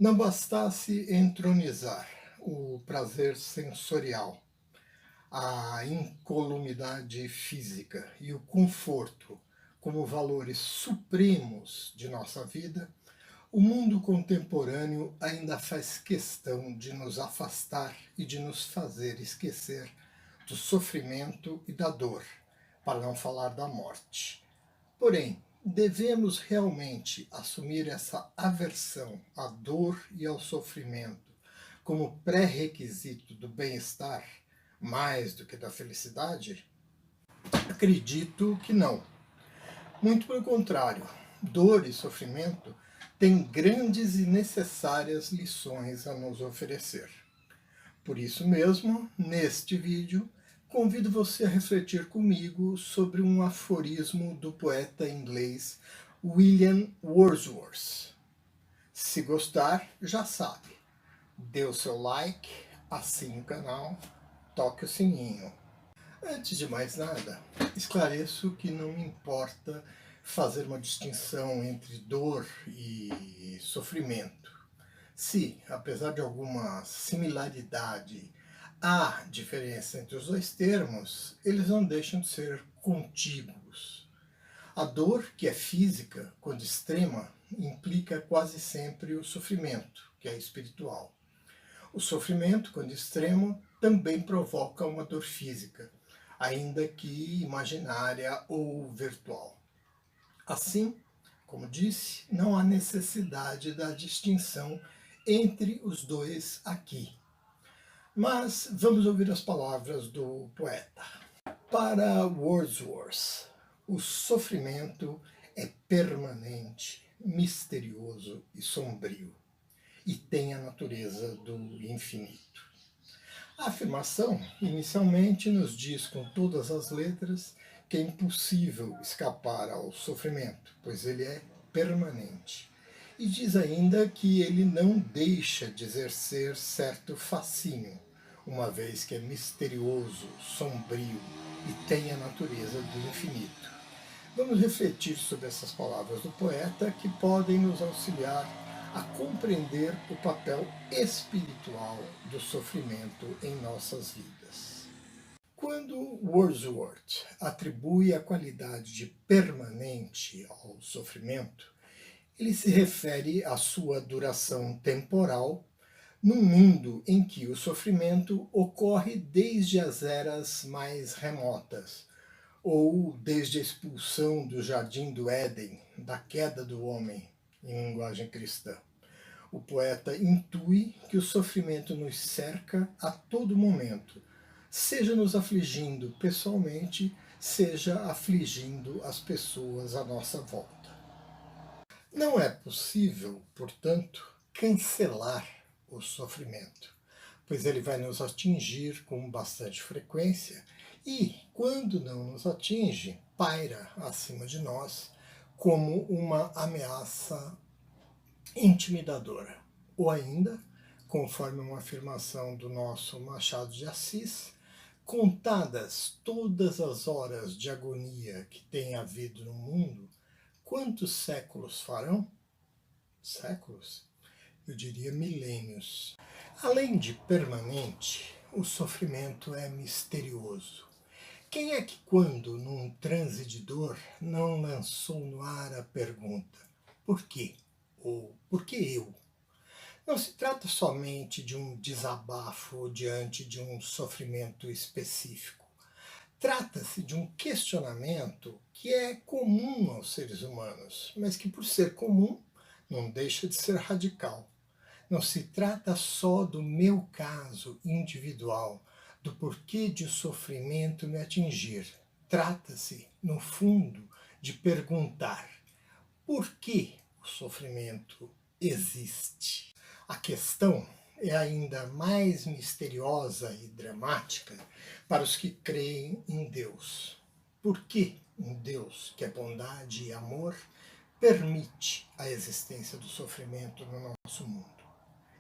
Não bastasse entronizar o prazer sensorial, a incolumidade física e o conforto como valores supremos de nossa vida, o mundo contemporâneo ainda faz questão de nos afastar e de nos fazer esquecer do sofrimento e da dor, para não falar da morte. Porém, devemos realmente assumir essa aversão à dor e ao sofrimento como pré-requisito do bem-estar, mais do que da felicidade? Acredito que não. Muito pelo contrário, dor e sofrimento têm grandes e necessárias lições a nos oferecer. Por isso mesmo, neste vídeo, convido você a refletir comigo sobre um aforismo do poeta inglês William Wordsworth. Se gostar, já sabe, dê o seu like, assine o canal, toque o sininho. Antes de mais nada, esclareço que não me importa fazer uma distinção entre dor e sofrimento. Se, apesar de alguma similaridade, há diferença entre os dois termos, eles não deixam de ser contíguos. A dor, que é física, quando extrema, implica quase sempre o sofrimento, que é espiritual. O sofrimento, quando extremo, também provoca uma dor física, ainda que imaginária ou virtual. Assim, como disse, não há necessidade da distinção entre os dois aqui. Mas vamos ouvir as palavras do poeta. Para Wordsworth, o sofrimento é permanente, misterioso e sombrio, e tem a natureza do infinito. A afirmação, inicialmente, nos diz com todas as letras que é impossível escapar ao sofrimento, pois ele é permanente. E diz ainda que ele não deixa de exercer certo fascínio, uma vez que é misterioso, sombrio e tem a natureza do infinito. Vamos refletir sobre essas palavras do poeta que podem nos auxiliar a compreender o papel espiritual do sofrimento em nossas vidas. Quando Wordsworth atribui a qualidade de permanente ao sofrimento, ele se refere à sua duração temporal num mundo em que o sofrimento ocorre desde as eras mais remotas, ou desde a expulsão do jardim do Éden, da queda do homem, em linguagem cristã. O poeta intui que o sofrimento nos cerca a todo momento, seja nos afligindo pessoalmente, seja afligindo as pessoas à nossa volta. Não é possível, portanto, cancelar o sofrimento, pois ele vai nos atingir com bastante frequência e, quando não nos atinge, paira acima de nós como uma ameaça intimidadora. Ou ainda, conforme uma afirmação do nosso Machado de Assis, contadas todas as horas de agonia que tem havido no mundo, quantos séculos farão? Séculos? Eu diria milênios. Além de permanente, o sofrimento é misterioso. Quem é que, quando num transe de dor, não lançou no ar a pergunta: por quê? Ou por que eu? Não se trata somente de um desabafo diante de um sofrimento específico. Trata-se de um questionamento que é comum aos seres humanos, mas que, por ser comum, não deixa de ser radical. Não se trata só do meu caso individual, do porquê de o sofrimento me atingir. Trata-se, no fundo, de perguntar: por que o sofrimento existe? A questão é ainda mais misteriosa e dramática para os que creem em Deus. Por que um Deus, que é bondade e amor, permite a existência do sofrimento no nosso mundo?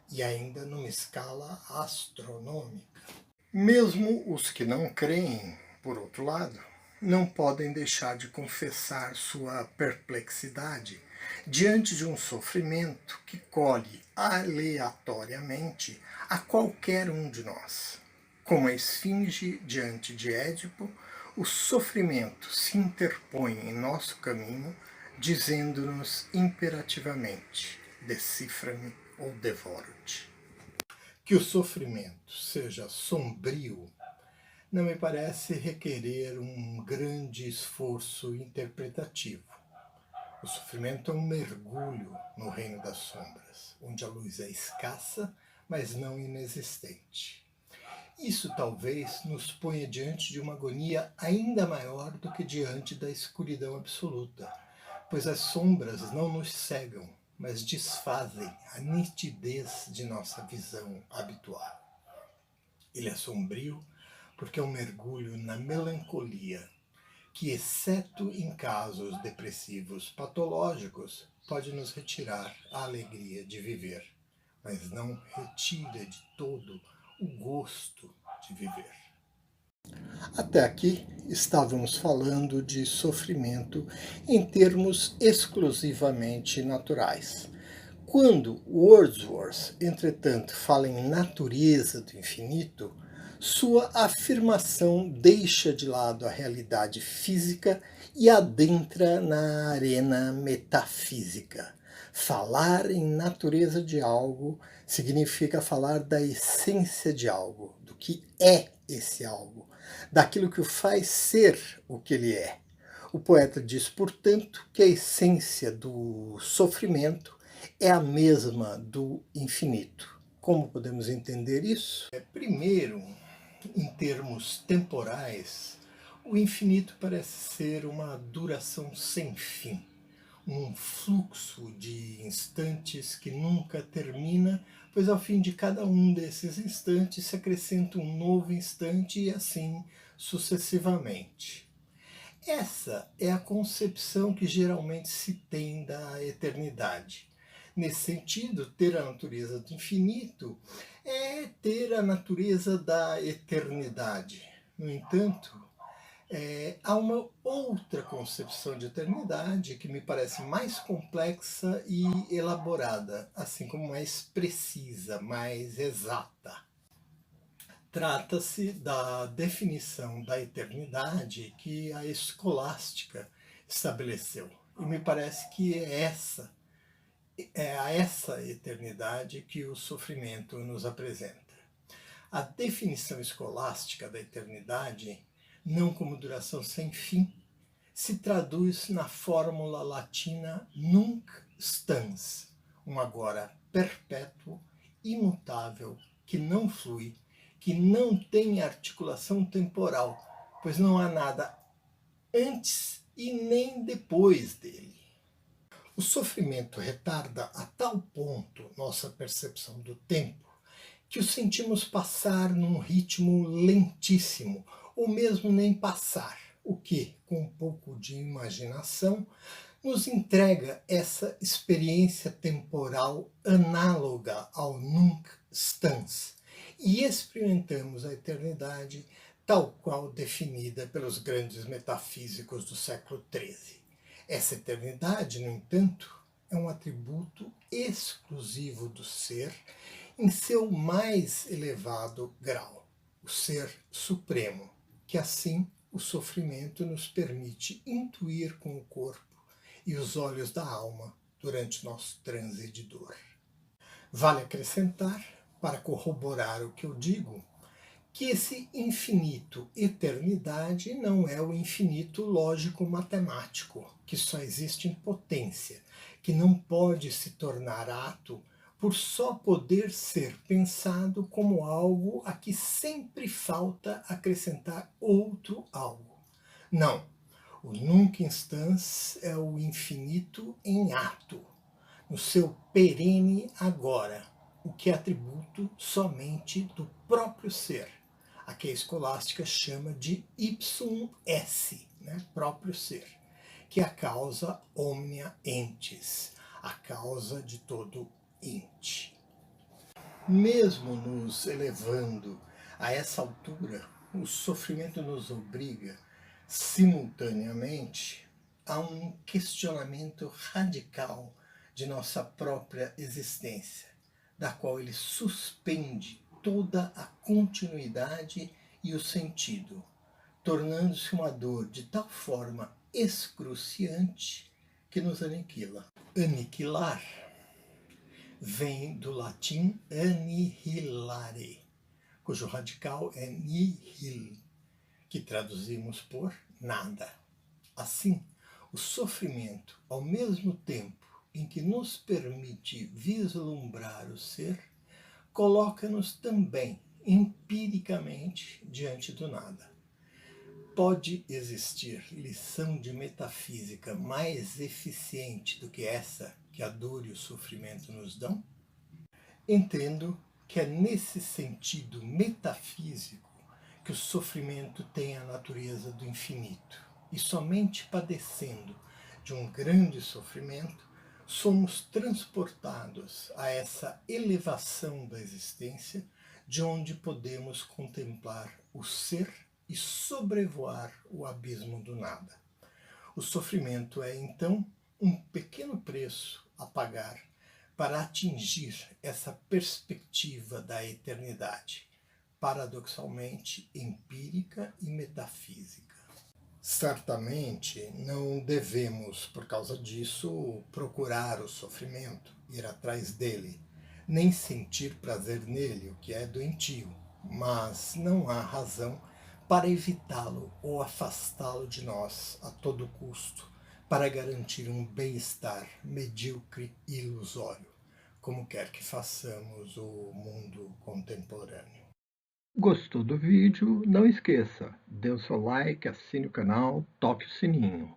E ainda numa escala astronômica. Mesmo os que não creem, por outro lado, não podem deixar de confessar sua perplexidade diante de um sofrimento que colhe aleatoriamente a qualquer um de nós. Como a esfinge diante de Édipo, o sofrimento se interpõe em nosso caminho, dizendo-nos imperativamente: decifra-me ou devoro-te. Que o sofrimento seja sombrio não me parece requerer um grande esforço interpretativo. O sofrimento é um mergulho no reino das sombras, onde a luz é escassa, mas não inexistente. Isso talvez nos ponha diante de uma agonia ainda maior do que diante da escuridão absoluta, pois as sombras não nos cegam, mas desfazem a nitidez de nossa visão habitual. Ele é sombrio porque é um mergulho na melancolia, que, exceto em casos depressivos patológicos, pode nos retirar a alegria de viver, mas não retira de todo o gosto de viver. Até aqui estávamos falando de sofrimento em termos exclusivamente naturais. Quando Wordsworth, entretanto, fala em natureza do infinito, sua afirmação deixa de lado a realidade física e adentra na arena metafísica. Falar em natureza de algo significa falar da essência de algo, do que é esse algo, daquilo que o faz ser o que ele é. O poeta diz, portanto, que a essência do sofrimento é a mesma do infinito. Como podemos entender isso? Primeiro, em termos temporais, o infinito parece ser uma duração sem fim, um fluxo de instantes que nunca termina, pois ao fim de cada um desses instantes se acrescenta um novo instante e assim sucessivamente. Essa é a concepção que geralmente se tem da eternidade. Nesse sentido, ter a natureza do infinito é ter a natureza da eternidade. No entanto, há uma outra concepção de eternidade que me parece mais complexa e elaborada, assim como mais precisa, mais exata. Trata-se da definição da eternidade que a escolástica estabeleceu. E me parece que é a essa eternidade que o sofrimento nos apresenta. A definição escolástica da eternidade, não como duração sem fim, se traduz na fórmula latina nunc stans, um agora perpétuo, imutável, que não flui, que não tem articulação temporal, pois não há nada antes e nem depois dele. O sofrimento retarda a tal ponto nossa percepção do tempo que o sentimos passar num ritmo lentíssimo, ou mesmo nem passar, o que, com um pouco de imaginação, nos entrega essa experiência temporal análoga ao nunc stans, e experimentamos a eternidade tal qual definida pelos grandes metafísicos do século XIII. Essa eternidade, no entanto, é um atributo exclusivo do ser em seu mais elevado grau, o ser supremo, que assim o sofrimento nos permite intuir com o corpo e os olhos da alma durante nosso transe de dor. Vale acrescentar, para corroborar o que eu digo, que esse infinito eternidade não é o infinito lógico-matemático, que só existe em potência, que não pode se tornar ato por só poder ser pensado como algo a que sempre falta acrescentar outro algo. Não, o nunc instans é o infinito em ato, no seu perene agora, o que é atributo somente do próprio ser, a que a escolástica chama de ipsum esse, próprio ser, que é a causa omnia entis, a causa de todo ente. Mesmo nos elevando a essa altura, o sofrimento nos obriga, simultaneamente, a um questionamento radical de nossa própria existência, da qual ele suspende toda a continuidade e o sentido, tornando-se uma dor de tal forma excruciante que nos aniquila. Aniquilar vem do latim annihilare, cujo radical é nihil, que traduzimos por nada. Assim, o sofrimento, ao mesmo tempo em que nos permite vislumbrar o ser, coloca-nos também empiricamente diante do nada. Pode existir lição de metafísica mais eficiente do que essa que a dor e o sofrimento nos dão? Entendo que é nesse sentido metafísico que o sofrimento tem a natureza do infinito, e somente padecendo de um grande sofrimento somos transportados a essa elevação da existência, de onde podemos contemplar o ser e sobrevoar o abismo do nada. O sofrimento é, então, um pequeno preço a pagar para atingir essa perspectiva da eternidade, paradoxalmente empírica e metafísica. Certamente não devemos, por causa disso, procurar o sofrimento, ir atrás dele, nem sentir prazer nele, o que é doentio, mas não há razão para evitá-lo ou afastá-lo de nós a todo custo, para garantir um bem-estar medíocre e ilusório, como quer que façamos o mundo contemporâneo. Gostou do vídeo? Não esqueça, dê o seu like, assine o canal, toque o sininho.